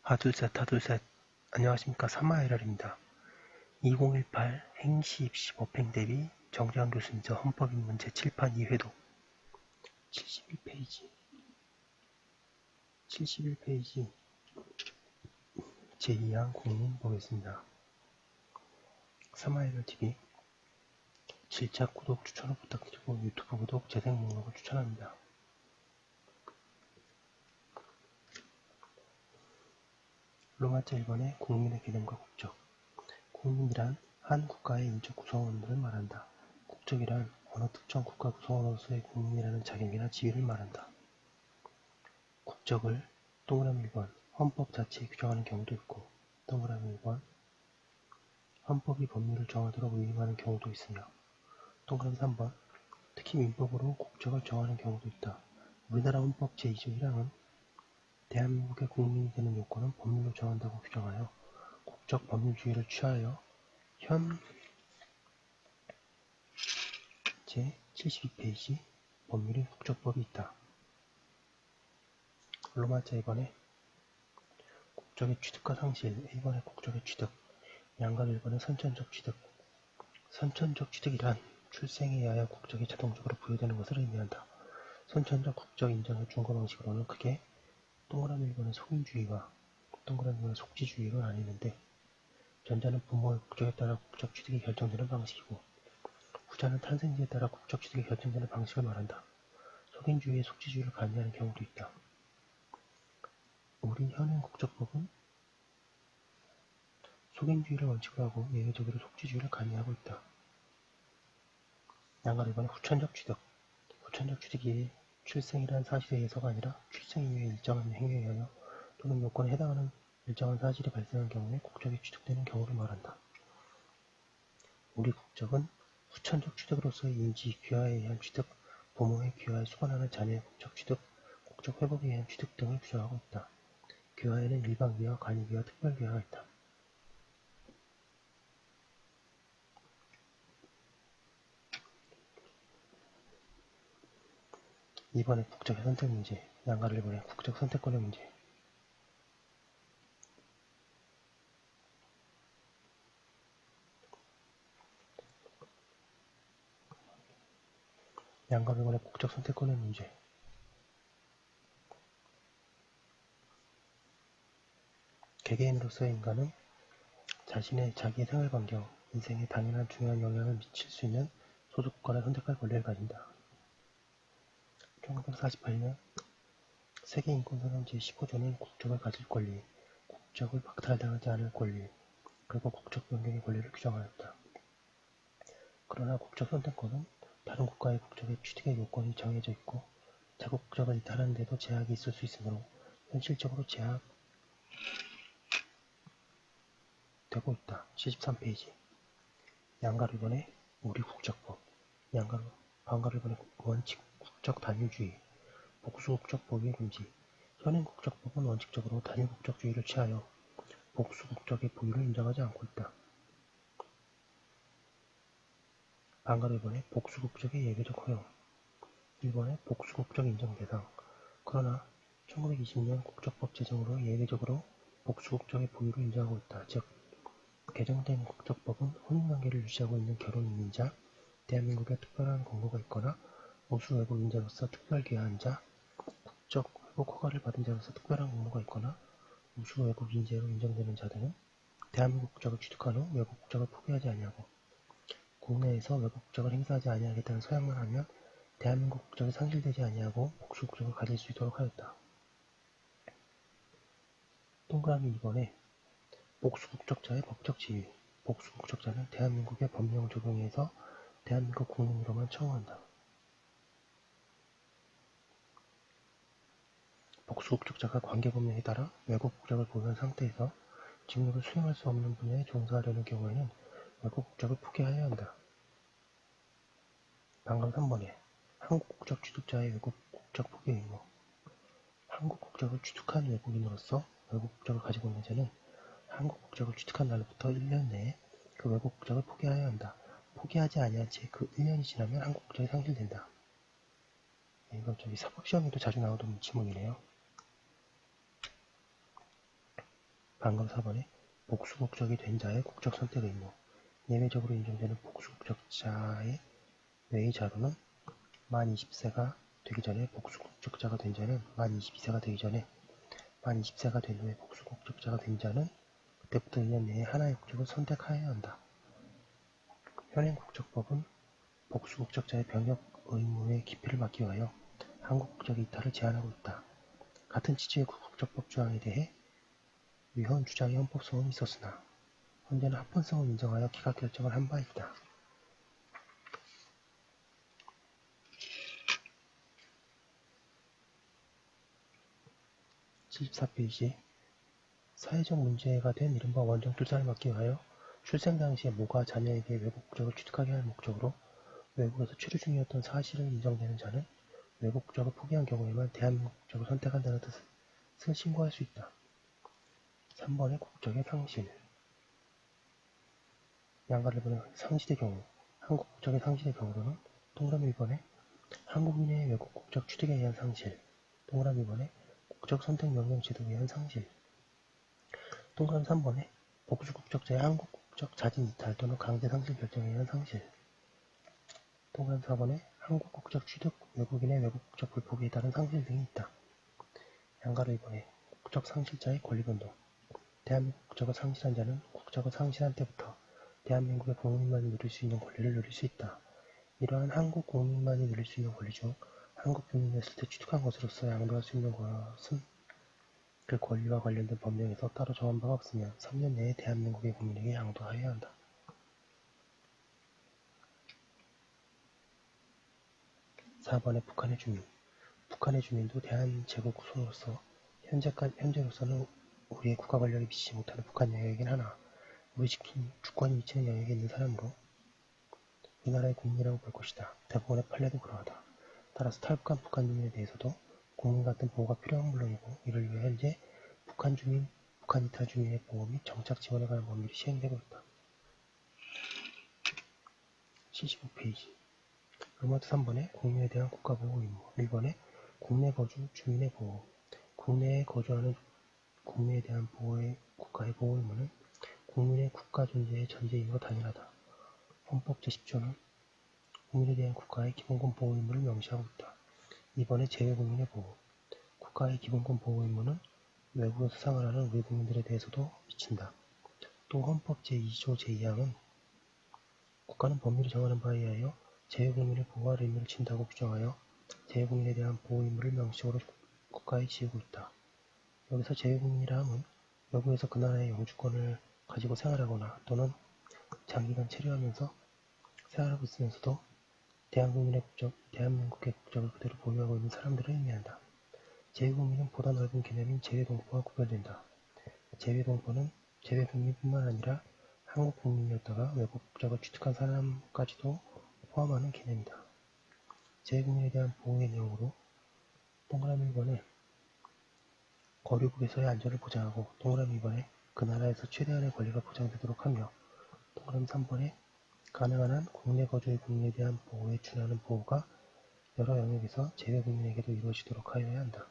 하둘셋 하둘셋. 안녕하십니까. 사마에럴입니다. 2018 행시 입시 법행 대비 정재환 교수님 헌법인문 제7판 2회독 71페이지 제2항 국민 보겠습니다. 사마에럴TV 질차 구독 추천을 부탁드리고 유튜브 구독 재생 목록을 추천합니다. 로마자 1번의 국민의 개념과 국적. 국민이란 한 국가의 인적 구성원들을 말한다. 국적이란 어느 특정 국가 구성원으로서의 국민이라는 자격이나 지위를 말한다. 국적을 동그라미 1번 헌법 자체에 규정하는 경우도 있고 동그라미 2번 헌법이 법률을 정하도록 위임하는 경우도 있으며 동그라미 3번 특히 민법으로 국적을 정하는 경우도 있다. 우리나라 헌법 제2조 1항은 대한민국의 국민이 되는 요건은 법률로 정한다고 규정하여 국적 법률주의를 취하여 현 제72페이지 법률인 국적법이 있다. 로마자 2번에 국적의 취득과 상실, 1번의 국적의 취득, 양각 1번의 선천적 취득. 선천적 취득이란 출생에 의하여 국적이 자동적으로 부여되는 것을 의미한다. 선천적 국적 인정의 준거 방식으로는 크게 동그라미 1번의 속인주의와 동그라미 2번의 속지주의로 나뉘는데 전자는 부모의 국적에 따라 국적 취득이 결정되는 방식이고 후자는 탄생지에 따라 국적 취득이 결정되는 방식을 말한다. 속인주의에 속지주의를 가미하는 경우도 있다. 우리 현행 국적법은 속인주의를 원칙으로 하고 예외적으로 속지주의를 가미하고 있다. 양각 1번의 후천적 취득. 후천적 취득이 출생이라는 사실에 의해서가 아니라 출생 이후의 일정한 행위에 의하여 또는 요건에 해당하는 일정한 사실이 발생한 경우에 국적이 취득되는 경우를 말한다. 우리 국적은 후천적 취득으로서의 인지, 귀화에 의한 취득, 부모의 귀화에 수반하는 자녀의 국적 취득, 국적 회복에 의한 취득 등을 규정하고 있다. 귀화에는 일반 귀화, 간이 귀화, 특별 귀화가 있다. 이번에 국적의 선택 문제, 양가를 이번에 국적 선택권의 문제. 양가를 이번에 국적 선택권의 문제. 개개인으로서의 인간은 자기의 생활 반경, 인생에 당연한 중요한 영향을 미칠 수 있는 소속국가를 선택할 권리를 가진다. 1948년 세계인권선언 제15조는 국적을 가질 권리, 국적을 박탈당하지 않을 권리, 그리고 국적 변경의 권리를 규정하였다. 그러나 국적 선택권은 다른 국가의 국적의 취득의 요건이 정해져 있고 자국 국적을 이탈하는 데도 제약이 있을 수 있으므로 현실적으로 제약되고 있다. 73페이지 양가로 1번의 우리 국적법, 반가로 1번의 원칙 국적 단일주의, 복수 국적 보유의 금지. 현행 국적법은 원칙적으로 단일 국적주의를 취하여 복수 국적의 보유를 인정하지 않고 있다. 반가로 1번의 복수 국적의 예외적 허용, 1번의 복수 국적 인정 대상. 그러나 1920년 국적법 제정으로 예외적으로 복수 국적의 보유를 인정하고 있다. 즉, 개정된 국적법은 혼인관계를 유지하고 있는 결혼 이민자, 대한민국에 특별한 권고가 있거나 우수 외국인자로서 특별 귀화한 자, 국적 회복 허가를 받은 자로서 특별한 공로가 있거나 우수 외국 인재로 인정되는 자들은 대한민국 국적을 취득한 후 외국 국적을 포기하지 아니하고 국내에서 외국 국적을 행사하지 아니하겠다는 서약만 하면 대한민국 국적이 상실되지 아니하고 복수 국적을 가질 수 있도록 하였다. 동그라미 2번에 복수 국적자의 법적 지위. 복수 국적자는 대한민국의 법령을 적용해서 대한민국 국민으로만 처우한다. 복수 국적자가 관계법령에 따라 외국 국적을 보유한 상태에서 직무를 수행할 수 없는 분야에 종사하려는 경우에는 외국 국적을 포기해야 한다. 방금 3번에 한국 국적 취득자의 외국 국적 포기 의무. 한국 국적을 취득한 외국인으로서 외국 국적을 가지고 있는 자는 한국 국적을 취득한 날로부터 1년 내에 그 외국 국적을 포기해야 한다. 포기하지 아니한 채 그 1년이 지나면 한국 국적이 상실된다. 이거 사법시험에도 자주 나오던 지문이네요. 방금 4번에 복수국적이 된 자의 국적 선택 의무. 예외적으로 인정되는 복수국적자의 외의 자로는 만 20세가 되기 전에 복수국적자가 된 자는 만 22세가 되기 전에 만 20세가 된 후에 복수국적자가 된 자는 그때부터 2년 내에 하나의 국적을 선택하여야 한다. 현행 국적법은 복수국적자의 병역 의무의 기피를 막기 위하여 한국 국적 이탈을 제한하고 있다. 같은 취지의 국적법 조항에 대해 위헌 주장의 헌법소원이 있었으나 현재는 합헌성을 인정하여 기각 결정을 한 바 있다. 74페이지 사회적 문제가 된 이른바 원정 출산을 막기 위하여 출생 당시에 모가 자녀에게 외국 국적을 취득하게 할 목적으로 외국에서 체류 중이었던 사실을 인정되는 자는 외국 국적을 포기한 경우에만 대한민국 국적을 선택한다는 뜻을 신고할 수 있다. 3번의 국적의 상실. 양가를 보는 상실의 경우, 한국 국적의 상실의 경우로는 동그라미 1번에 한국인의 외국 국적 취득에 의한 상실, 동그라미 2번에 국적 선택 명령 제도에 의한 상실, 동그라미 3번에 복수 국적자의 한국 국적 자진 이탈 또는 강제 상실 결정에 의한 상실, 동그라미 4번에 한국 국적 취득, 외국인의 외국 국적 불포기에 따른 상실 등이 있다. 양가를 2번에 국적 상실자의 권리변동. 대한민국 국적을 상실한 자는 국적을 상실한 때부터 대한민국의 국민만이 누릴 수 있는 권리를 누릴 수 있다. 이러한 한국 국민만이 누릴 수 있는 권리 중 한국 국민이었을 때 취득한 것으로서 양도할 수 있는 것은 그 권리와 관련된 법령에서 따로 정한 바가 없으면 3년 내에 대한민국의 국민에게 양도하여야 한다. 4번의 북한의 주민. 북한의 주민도 대한제국소로서 현재로서는 우리의 국가 권력에 미치지 못하는 북한 영역이긴 하나 우리 주권이 미치는 영역에 있는 사람으로 우리나라의 국민이라고 볼 것이다. 대법원의 판례도 그러하다. 따라서 탈북한 북한 주민에 대해서도 국민 같은 보호가 필요한 물론이고 이를 위해 현재 북한 주민, 북한 이탈 주민의 보호 및 정착 지원에 관한 법률이 시행되고 있다. 75페이지 로마트 3번에 국민에 대한 국가보호 의무 1번에 국내 거주 주민의 보호 국내에 거주하는 국민에 대한 국가의 보호 의무는 국민의 국가 존재의 전제이고 당연하다. 헌법 제10조는 국민에 대한 국가의 기본권 보호 의무를 명시하고 있다. 2번에 재외국민의 보호 국가의 기본권 보호 의무는 외국에서 생활하는 우리 국민들에 대해서도 미친다. 또 헌법 제2조 제2항은 국가는 법률이 정하는 바에 의하여 재외국민을 보호할 의무를 친다고 규정하여 재외국민에 대한 보호 의무를 명시적으로 국가에 지우고 있다. 여기서 재외국민이라 함은 외국에서 그 나라의 영주권을 가지고 생활하거나 또는 장기간 체류하면서 생활하고 있으면서도 대한민국의 국적을 그대로 보유하고 있는 사람들을 의미한다. 재외국민은 보다 넓은 개념인 재외동포와 구별된다. 재외국민뿐만 아니라 한국 국민이었다가 외국 국적을 취득한 사람까지도 포함하는 개념이다. 재외국민에 대한 보호의 내용으로 동그라미 1번에 거류국에서의 안전을 보장하고 동그라미 2번에 그 나라에서 최대한의 권리가 보장되도록 하며 동그라미 3번에 가능한 한 국내 거주의 국민에 대한 보호에 준하는 보호가 여러 영역에서 재외국민에게도 이루어지도록 하여야 한다.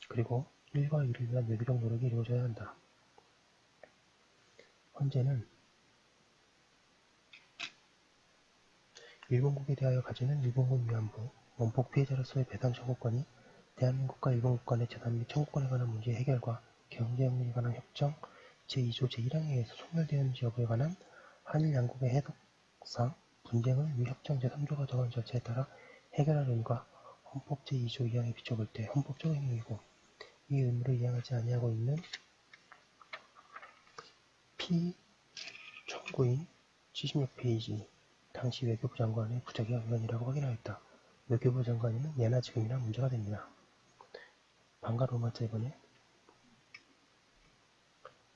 그리고 일과 이를 위한 외교적 노력이 이루어져야 한다. 헌재는 일본국에 대하여 가지는 일본군 위안부, 원폭 피해자로서의 배상 청구권이 대한민국과 일본국 간의 재단 및 청구권에 관한 문제의 해결과 경제협력에 관한 협정 제2조 제1항에 의해서 소멸되었는지 여부에 관한 한일 양국의 해석상 분쟁을 위 협정 제3조가 정한 절차에 따라 해결할 의무가 헌법 제2조 2항에 비춰볼 때 헌법적 의무이고 이 의무를 이행하지 아니하고 있는 피청구인 76페이지 당시 외교부 장관의 부작위가 위헌이라고 확인하였다. 외교부 장관이면 예나 지금이나 문제가 됩니다. 반가 로마자 2번에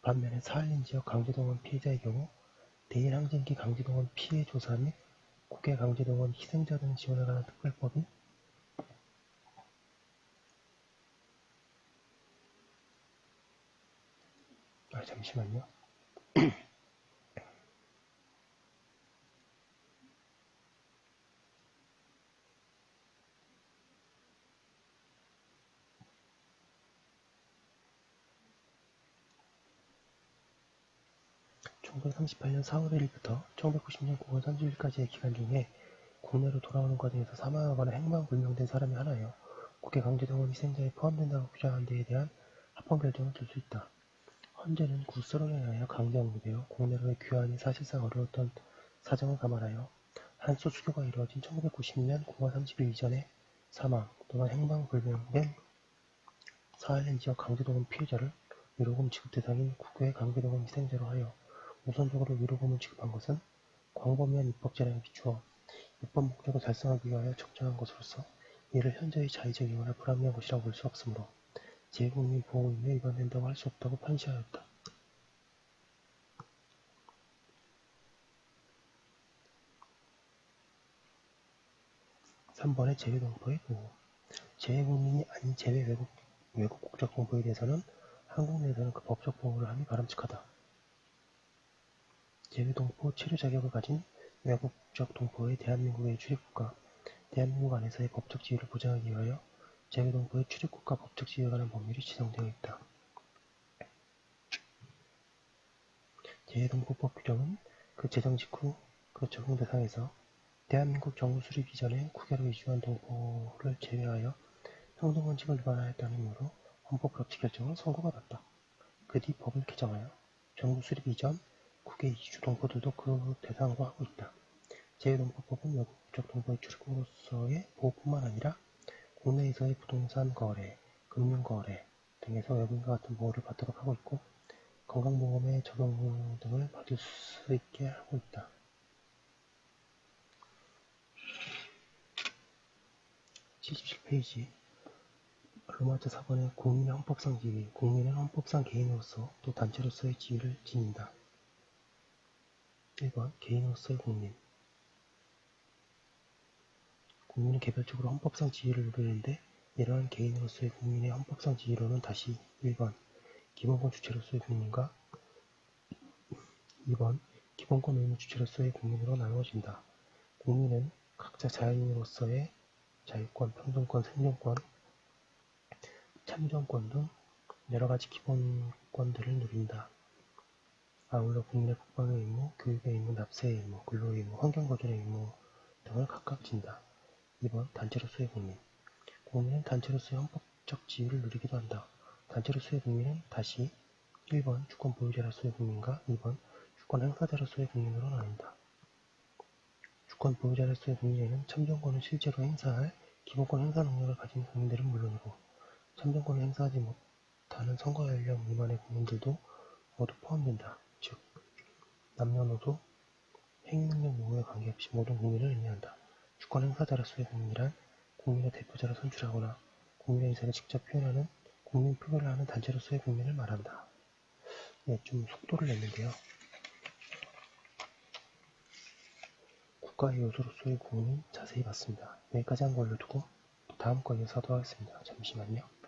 반면에 사할린 지역 강제동원 피해자의 경우 대일 항쟁기 강제동원 피해 조사 및 국외 강제동원 희생자 등 지원에 관한 특별법이 잠시만요. 1938년 4월 1일부터 1990년 9월 30일까지의 기간 중에 국내로 돌아오는 과정에서 사망하거나 행방불명된 사람이 하나여 국외 강제동원 희생자에 포함된다고 규정한 데에 대한 합헌 결정을 들 수 있다. 헌재는 구스론에 의하여 강제 억류되어 국내로의 귀환이 사실상 어려웠던 사정을 감안하여 한소 수교가 이루어진 1990년 9월 30일 이전에 사망 또는 행방불명된 사할린 지역 강제동원 피해자를 위로금 지급 대상인 국외 강제동원 희생자로 하여 우선적으로 위로금을 지급한 것은 광범위한 입법 재량에 비추어 입법 목적을 달성하기 위하여 적정한 것으로서 이를 현저히 자의적이거나 불합리한 것이라고 볼 수 없으므로 재외국민 보호의무에 위반된다고 할 수 없다고 판시하였다. 3번의 재외동포의 보호. 재외국민이 아닌 재외 외국 국적 동포에 대해서는 한국 내에서는 그 법적 보호를 함이 바람직하다. 재외동포 체류 자격을 가진 외국 국적 동포의 대한민국의 출입국과 대한민국 안에서의 법적 지위를 보장하기 위하여 재외동포의 출입국과 법적 지위에 관한 법률이 지정되어 있다. 재외동포법 규정은 그 제정 직후 그 적용 대상에서 대한민국 정부 수립 이전에 국외로 이주한 동포를 제외하여 평등원칙을 위반하였다는 이유로 헌법법치 결정을 선고받았다. 그 뒤 법을 개정하여 정부 수립 이전 국외 이주 동포들도 그 대상으로 하고 있다. 재외동포법은 외국 국적 동포의 출입국으로서의 보호뿐만 아니라 국내에서의 부동산 거래, 금융거래 등에서 외국인과 같은 보호를 받도록 하고 있고 건강보험의 적용 등을 받을 수 있게 하고 있다. 77페이지 로마자 4번의 국민의 헌법상 지위. 국민은 헌법상 개인으로서 또 단체로서의 지위를 지닌다. 1번 개인으로서의 국민. 국민은 개별적으로 헌법상 지위를 누리는데 이러한 개인으로서의 국민의 헌법상 지위로는 다시 1번 기본권 주체로서의 국민과 2번 기본권 의무 주체로서의 국민으로 나누어진다. 국민은 각자 자연인으로서의 자유권, 평등권, 생존권, 참정권 등 여러가지 기본권들을 누린다. 아울러 국민의 국방의 의무, 교육의 의무, 납세의 의무, 근로의 의무, 환경보존의 의무 등을 각각 진다. 2번 단체로서의 국민. 국민은 단체로서의 헌법적 지위를 누리기도 한다. 단체로서의 국민은 다시 1번 주권 보유자로서의 국민과 2번 주권 행사자로서의 국민으로 나뉜다. 주권 보유자로서의 국민에는 참정권을 실제로 행사할 기본권 행사 능력을 가진 국민들은 물론이고 참정권을 행사하지 못하는 선거 연령 미만의 국민들도 모두 포함된다. 즉, 남녀노소, 행위능력 여부에 관계없이 모든 국민을 의미한다. 주권 행사자로서의 국민이란 국민의 대표자로 선출하거나 국민의 의사를 직접 표현하는 국민 표결을 하는 단체로서의 국민을 말한다. 네, 좀 속도를 냈는데요. 국가의 요소로서의 국민 자세히 봤습니다. 여기까지 한 걸로 두고 또 다음 거 이어서 하도록 하겠습니다. 잠시만요.